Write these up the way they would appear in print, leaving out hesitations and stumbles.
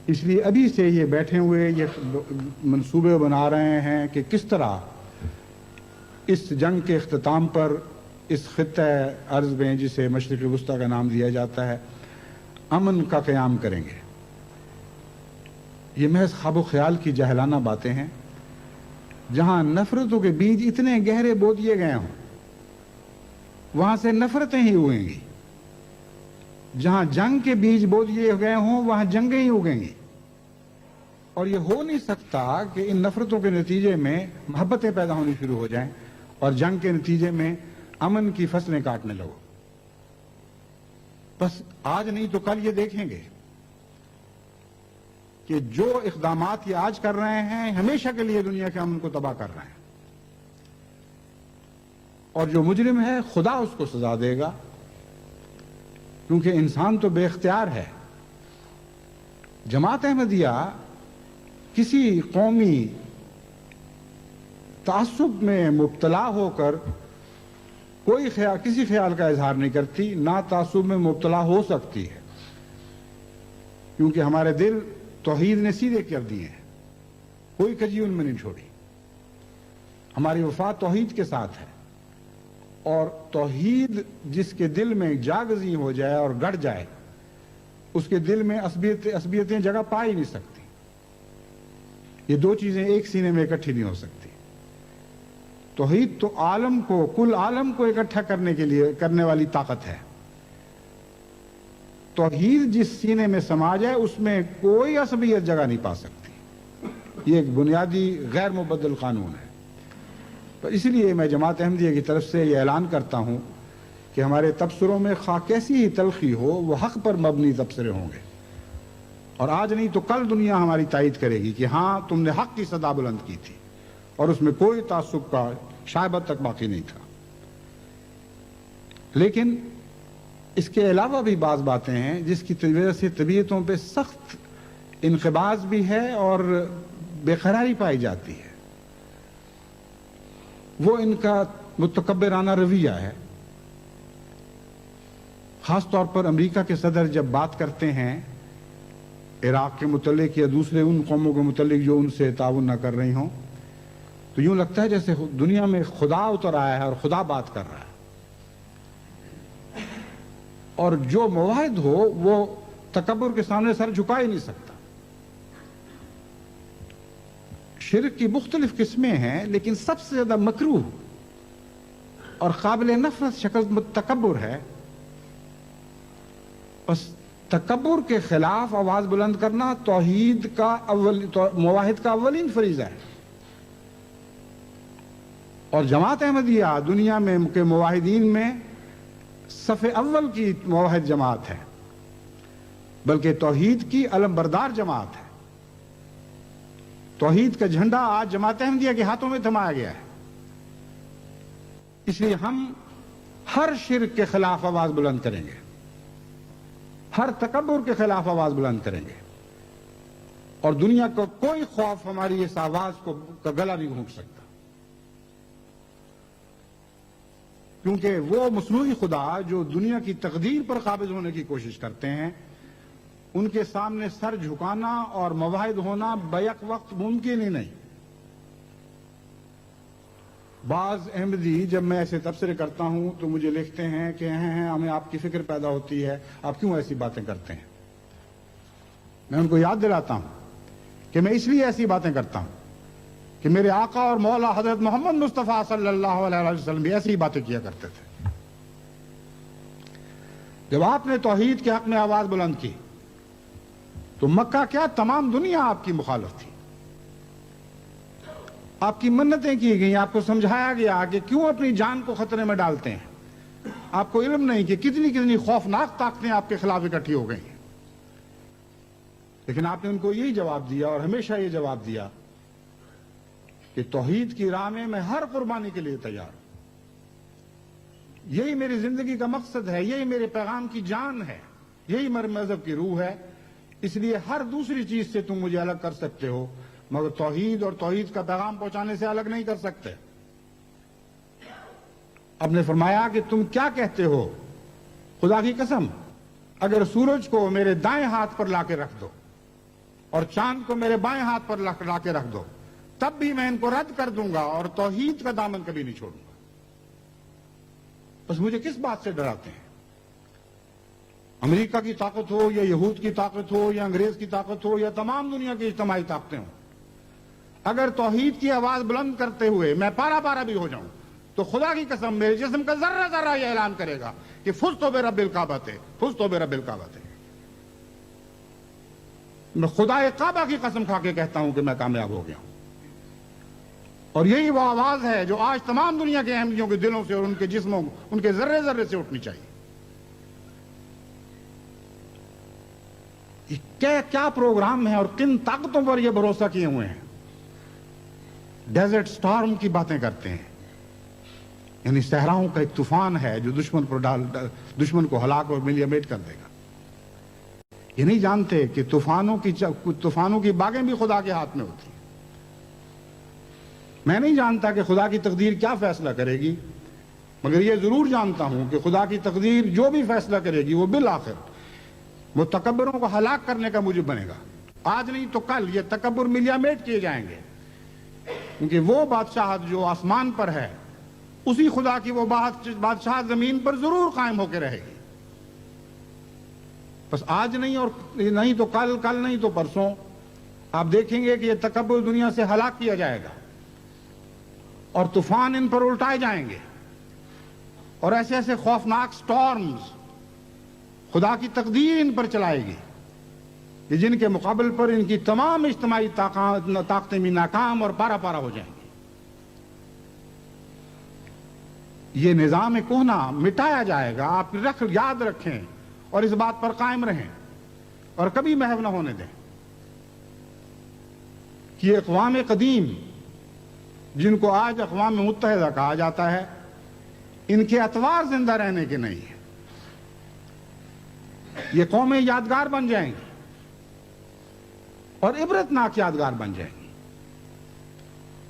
اس لیے ابھی سے یہ بیٹھے ہوئے یہ منصوبے بنا رہے ہیں کہ کس طرح اس جنگ کے اختتام پر اس خطہ ارض میں جسے مشرق وسطیٰ کا نام دیا جاتا ہے امن کا قیام کریں گے۔ یہ محض خواب و خیال کی جاہلانہ باتیں ہیں۔ جہاں نفرتوں کے بیج اتنے گہرے بو دیے گئے ہوں وہاں سے نفرتیں ہی اگیں گی، جہاں جنگ کے بیج بو دیے گئے ہوں وہاں جنگیں ہی اگیں گی، اور یہ ہو نہیں سکتا کہ ان نفرتوں کے نتیجے میں محبتیں پیدا ہونی شروع ہو جائیں اور جنگ کے نتیجے میں امن کی فصلیں کاٹنے لگو۔ بس آج نہیں تو کل یہ دیکھیں گے کہ جو اقدامات یہ آج کر رہے ہیں ہمیشہ کے لیے دنیا کے امن کو تباہ کر رہے ہیں، اور جو مجرم ہے خدا اس کو سزا دے گا، کیونکہ انسان تو بے اختیار ہے۔ جماعت احمدیہ کسی قومی تعصب میں مبتلا ہو کر کسی خیال کا اظہار نہیں کرتی، نہ تعصب میں مبتلا ہو سکتی ہے، کیونکہ ہمارے دل توحید نے سیدھے کر دیے ہیں، کوئی کجی ان میں نہیں چھوڑی۔ ہماری وفا توحید کے ساتھ ہے، اور توحید جس کے دل میں جاگزی ہو جائے اور گڑ جائے اس کے دل میں عصبیتیں جگہ پا ہی نہیں سکتی۔ یہ دو چیزیں ایک سینے میں اکٹھی نہیں ہو سکتی۔ توحید تو عالم کو، کل عالم کو اکٹھا کرنے والی طاقت ہے۔ توحید جس سینے میں سما جائے اس میں کوئی عصبیت جگہ نہیں پا سکتی۔ یہ ایک بنیادی غیر مبدل قانون ہے۔ تو اس لیے میں جماعت احمدیہ کی طرف سے یہ اعلان کرتا ہوں کہ ہمارے تبصروں میں خواہ کیسی ہی تلخی ہو وہ حق پر مبنی تبصرے ہوں گے، اور آج نہیں تو کل دنیا ہماری تائید کرے گی کہ ہاں تم نے حق کی صدا بلند کی تھی اور اس میں کوئی تعصب کا شائبہ تک باقی نہیں تھا۔ لیکن اس کے علاوہ بھی بعض باتیں ہیں جس کی وجہ سے طبیعتوں پہ سخت انقباض بھی ہے اور بے قراری پائی جاتی ہے۔ وہ ان کا متکبرانہ رویہ ہے۔ خاص طور پر امریکہ کے صدر جب بات کرتے ہیں عراق کے متعلق یا دوسرے ان قوموں کے متعلق جو ان سے تعاون نہ کر رہی ہوں، تو یوں لگتا ہے جیسے دنیا میں خدا اتر آیا ہے اور خدا بات کر رہا ہے، اور جو موحد ہو وہ تکبر کے سامنے سر جھکا ہی نہیں سکتا۔ شرک کی مختلف قسمیں ہیں، لیکن سب سے زیادہ مکروہ اور قابل نفرت شکل تکبر ہے۔ بس تکبر کے خلاف آواز بلند کرنا توحید کا موحد کا اولین فریضہ ہے، اور جماعت احمدیہ دنیا میں کے موحدین میں صف اول کی موحد جماعت ہے، بلکہ توحید کی علم بردار جماعت ہے۔ توحید کا جھنڈا آج جماعت احمدیہ کے ہاتھوں میں تھمایا گیا ہے۔ اس لیے ہم ہر شرک کے خلاف آواز بلند کریں گے، ہر تکبر کے خلاف آواز بلند کریں گے، اور دنیا کو کوئی خوف ہماری اس آواز کا گلا نہیں گھونٹ سکتا، کیونکہ وہ مصنوعی خدا جو دنیا کی تقدیر پر قابض ہونے کی کوشش کرتے ہیں ان کے سامنے سر جھکانا اور موحد ہونا بیک وقت ممکن ہی نہیں۔ بعض احمدی جب میں ایسے تبصرے کرتا ہوں تو مجھے لکھتے ہیں کہ ہمیں آپ کی فکر پیدا ہوتی ہے، آپ کیوں ایسی باتیں کرتے ہیں؟ میں ان کو یاد دلاتا ہوں کہ میں اس لیے ایسی باتیں کرتا ہوں کہ میرے آقا اور مولا حضرت محمد مصطفیٰ صلی اللہ علیہ وسلم بھی ایسی باتیں کیا کرتے تھے۔ جب آپ نے توحید کے حق میں آواز بلند کی تو مکہ کیا تمام دنیا آپ کی مخالف تھی، آپ کی منتیں کی گئیں، آپ کو سمجھایا گیا کہ کیوں اپنی جان کو خطرے میں ڈالتے ہیں۔ آپ کو علم نہیں کہ کتنی خوفناک طاقتیں آپ کے خلاف اکٹھی ہو گئی ہیں، لیکن آپ نے ان کو یہی جواب دیا اور ہمیشہ یہ جواب دیا کہ توحید کی راہ میں ہر قربانی کے لیے تیار ہوں، یہی میری زندگی کا مقصد ہے، یہی میرے پیغام کی جان ہے، یہی میرے مذہب کی روح ہے، اس لیے ہر دوسری چیز سے تم مجھے الگ کر سکتے ہو مگر توحید اور توحید کا پیغام پہنچانے سے الگ نہیں کر سکتے۔ اب نے فرمایا کہ تم کیا کہتے ہو، خدا کی قسم اگر سورج کو میرے دائیں ہاتھ پر لا کے رکھ دو اور چاند کو میرے بائیں ہاتھ پر لا کے رکھ دو، تب بھی میں ان کو رد کر دوں گا اور توحید کا دامن کبھی نہیں چھوڑوں گا۔ بس مجھے کس بات سے ڈراتے ہیں؟ امریکہ کی طاقت ہو یا یہود کی طاقت ہو یا انگریز کی طاقت ہو یا تمام دنیا کی اجتماعی طاقتیں ہوں، اگر توحید کی آواز بلند کرتے ہوئے میں پارا پارا بھی ہو جاؤں تو خدا کی قسم میرے جسم کا ذرہ ذرہ یہ اعلان کرے گا کہ فزت برب الکعبہ، فزت برب الکعبہ۔ میں خدا کعبہ کی قسم کھا کے کہتا ہوں کہ میں کامیاب ہو گیا ہوں، اور یہی وہ آواز ہے جو آج تمام دنیا کے احمدیوں کے دلوں سے اور ان کے جسموں، ان کے ذرے ذرے سے اٹھنی چاہیے۔ کیا پروگرام ہے اور کن طاقتوں پر یہ بھروسہ کیے ہوئے ہیں؟ ڈیزرٹ سٹارم کی باتیں کرتے ہیں، یعنی صحراؤں کا ایک طوفان ہے جو دشمن کو ہلاک اور ملیمیٹ کر دے گا۔ یہ نہیں جانتے کہ طوفانوں کی باغیں بھی خدا کے ہاتھ میں ہوتی ہیں۔ میں نہیں جانتا کہ خدا کی تقدیر کیا فیصلہ کرے گی، مگر یہ ضرور جانتا ہوں کہ خدا کی تقدیر جو بھی فیصلہ کرے گی وہ بالآخر وہ تکبروں کو ہلاک کرنے کا موجب بنے گا۔ آج نہیں تو کل یہ تکبر ملیمیٹ کیے جائیں گے، کیونکہ وہ بادشاہت جو آسمان پر ہے اسی خدا کی وہ بادشاہت زمین پر ضرور قائم ہو کے رہے گی۔ بس آج نہیں اور نہیں تو کل، کل نہیں تو پرسوں آپ دیکھیں گے کہ یہ تکبر دنیا سے ہلاک کیا جائے گا اور طوفان ان پر الٹائے جائیں گے، اور ایسے ایسے خوفناک سٹارمز خدا کی تقدیر ان پر چلائے گی کہ جن کے مقابل پر ان کی تمام اجتماعی طاقتیں بھی ناکام اور پارا پارا ہو جائیں گی۔ یہ نظام کہنا مٹایا جائے گا، آپ یاد رکھیں اور اس بات پر قائم رہیں اور کبھی محو نہ ہونے دیں کہ اقوام قدیم جن کو آج اقوام متحدہ کہا جاتا ہے، ان کے اطوار زندہ رہنے کے نہیں ہیں۔ یہ قومیں یادگار بن جائیں گی اور عبرتناک یادگار بن جائیں گی،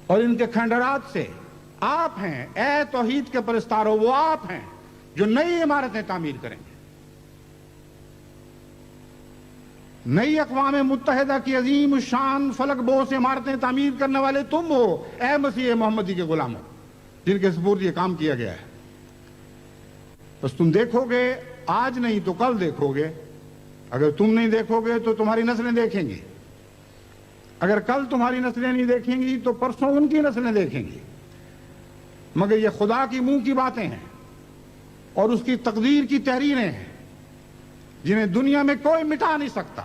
اور ان کے کھنڈرات سے آپ ہیں اے توحید کے پرستاروں، وہ آپ ہیں جو نئی عمارتیں تعمیر کریں گے۔ نئی اقوام متحدہ کی عظیم الشان فلک بوس عمارتیں تعمیر کرنے والے تم ہو اے مسیح محمدی کے غلاموں، جن کے سپرد یہ کام کیا گیا ہے۔ بس تم دیکھو گے، آج نہیں تو کل دیکھو گے۔ اگر تم نہیں دیکھو گے تو تمہاری نسلیں دیکھیں گی، اگر کل تمہاری نسلیں نہیں دیکھیں گی تو پرسوں ان کی نسلیں دیکھیں گی۔ مگر یہ خدا کی منہ کی باتیں ہیں اور اس کی تقدیر کی تحریریں ہیں جنہیں دنیا میں کوئی مٹا نہیں سکتا۔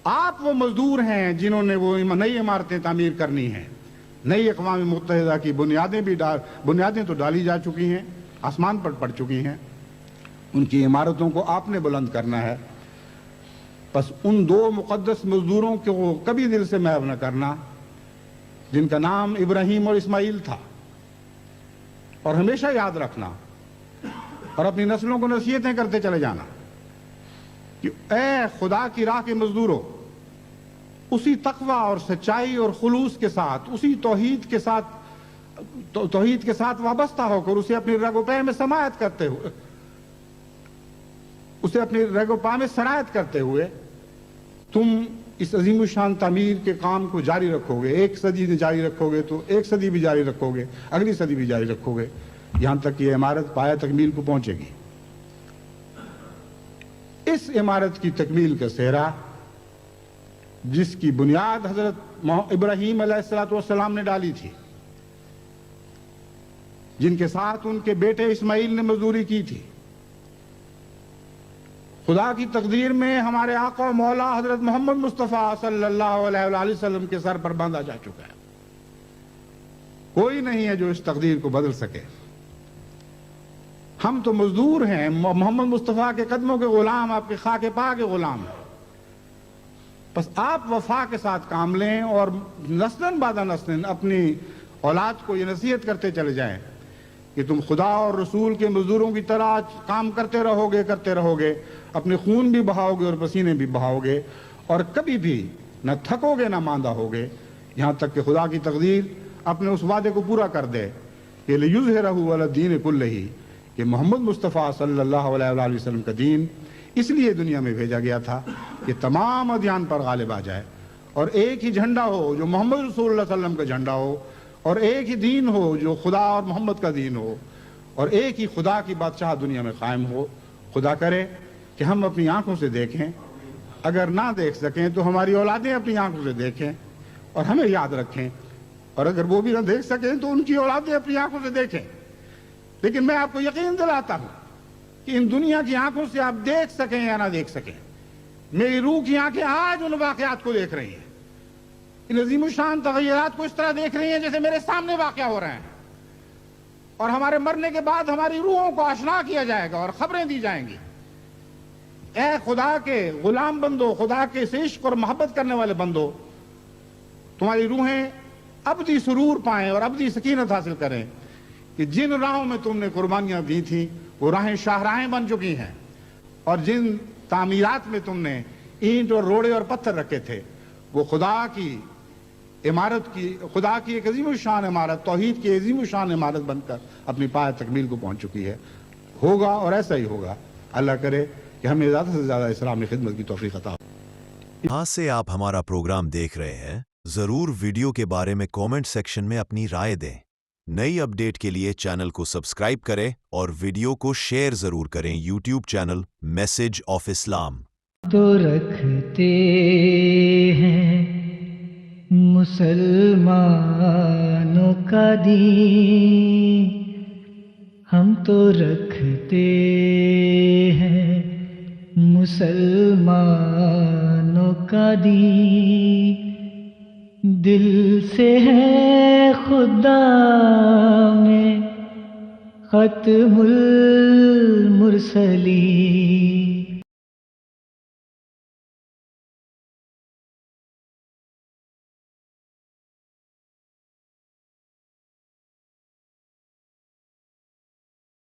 آپ وہ مزدور ہیں جنہوں نے وہ نئی عمارتیں تعمیر کرنی ہیں۔ نئی اقوام متحدہ کی بنیادیں تو ڈالی جا چکی ہیں، آسمان پر پڑ چکی ہیں، ان کی عمارتوں کو آپ نے بلند کرنا ہے۔ بس ان دو مقدس مزدوروں کو کبھی دل سے محو نہ کرنا جن کا نام ابراہیم اور اسماعیل تھا، اور ہمیشہ یاد رکھنا اور اپنی نسلوں کو نصیحتیں کرتے چلے جانا کہ اے خدا کی راہ کے مزدوروں، اسی تقوی اور سچائی اور خلوص کے ساتھ، اسی توحید کے ساتھ وابستہ ہو کر اسے اپنی رگ و پے میں سماعت کرتے ہوئے، اسے اپنی رگ و پا میں سرایت کرتے ہوئے تم اس عظیم الشان تعمیر کے کام کو جاری رکھو گے۔ ایک صدی جاری رکھو گے تو ایک صدی بھی جاری رکھو گے، اگلی صدی بھی جاری رکھو گے، یہاں تک کہ یہ عمارت پایہ تکمیل کو پہنچے گی۔ اس عمارت کی تکمیل کا سہرا جس کی بنیاد حضرت ابراہیم علیہ السلام نے ڈالی تھی، جن کے ساتھ ان کے بیٹے اسماعیل نے مزدوری کی تھی، خدا کی تقدیر میں ہمارے آقا و مولا حضرت محمد مصطفیٰ صلی اللہ علیہ وآلہ وسلم کے سر پر باندھا جا چکا ہے۔ کوئی نہیں ہے جو اس تقدیر کو بدل سکے۔ ہم تو مزدور ہیں، محمد مصطفیٰ کے قدموں کے غلام، آپ کے خاک پا کے غلام ہیں۔ بس آپ وفا کے ساتھ کام لیں اور نسلاً بعد نسلاً اپنی اولاد کو یہ نصیحت کرتے چلے جائیں کہ تم خدا اور رسول کے مزدوروں کی طرح کام کرتے رہو گے، اپنے خون بھی بہاؤ گے اور پسینے بھی بہاؤ گے، اور کبھی بھی نہ تھکو گے نہ ماندہ ہوگے، یہاں تک کہ خدا کی تقدیر اپنے اس وعدے کو پورا کر دے کہ لِیُظْہِرَہُ عَلَى الدِّینِ کُلِّہِ، کہ محمد مصطفیٰ صلی اللہ علیہ وآلہ وسلم کا دین اس لیے دنیا میں بھیجا گیا تھا کہ تمام ادیان پر غالب آ جائے اور ایک ہی جھنڈا ہو جو محمد رسول اللہ صلی اللہ علیہ وسلم کا جھنڈا ہو، اور ایک ہی دین ہو جو خدا اور محمد کا دین ہو، اور ایک ہی خدا کی بادشاہ دنیا میں قائم ہو۔ خدا کرے کہ ہم اپنی آنکھوں سے دیکھیں، اگر نہ دیکھ سکیں تو ہماری اولادیں اپنی آنکھوں سے دیکھیں اور ہمیں یاد رکھیں، اور اگر وہ بھی نہ دیکھ سکیں تو ان کی اولادیں اپنی آنکھوں سے دیکھیں۔ لیکن میں آپ کو یقین دلاتا ہوں کہ ان دنیا کی آنکھوں سے آپ دیکھ سکیں یا نہ دیکھ سکیں، میری روح کی آنکھیں آج ان واقعات کو دیکھ رہی ہیں، ان عظیم الشان تغیرات کو اس طرح دیکھ رہی ہیں جیسے میرے سامنے واقعہ ہو رہے ہیں، اور ہمارے مرنے کے بعد ہماری روحوں کو آشنا کیا جائے گا اور خبریں دی جائیں گی۔ اے خدا کے غلام بندو، خدا کے سے عشق اور محبت کرنے والے بندو، تمہاری روحیں ابدی سرور پائیں اور ابدی سکینت حاصل کریں کہ جن راہوں میں تم نے قربانیاں دی تھیں وہ راہیں شاہراہیں بن چکی ہیں، اور جن تعمیرات میں تم نے اینٹ اور روڑے اور پتھر رکھے تھے وہ خدا کی عمارت کی، خدا کی ایک عظیم الشان عمارت، توحید کی عظیم الشان عمارت بن کر اپنی پایہ تکمیل کو پہنچ چکی ہے۔ ہوگا اور ایسا ہی ہوگا۔ اللہ کرے کہ ہمیں زیادہ سے زیادہ اسلام کی خدمت کی توفیق عطا ہو۔ یہاں سے آپ ہمارا پروگرام دیکھ رہے ہیں، ضرور ویڈیو کے بارے میں کامنٹ سیکشن میں اپنی رائے دیں۔ نئی اپڈیٹ کے لیے چینل کو سبسکرائب کریں اور ویڈیو کو شیئر ضرور کریں۔ یوٹیوب چینل میسج آف اسلام تو رکھتے ہیں مسلمانوں کا دین، ہم تو رکھتے ہیں مسلمانوں کا دین، دل سے ہے خدا میں ختم المرسلین۔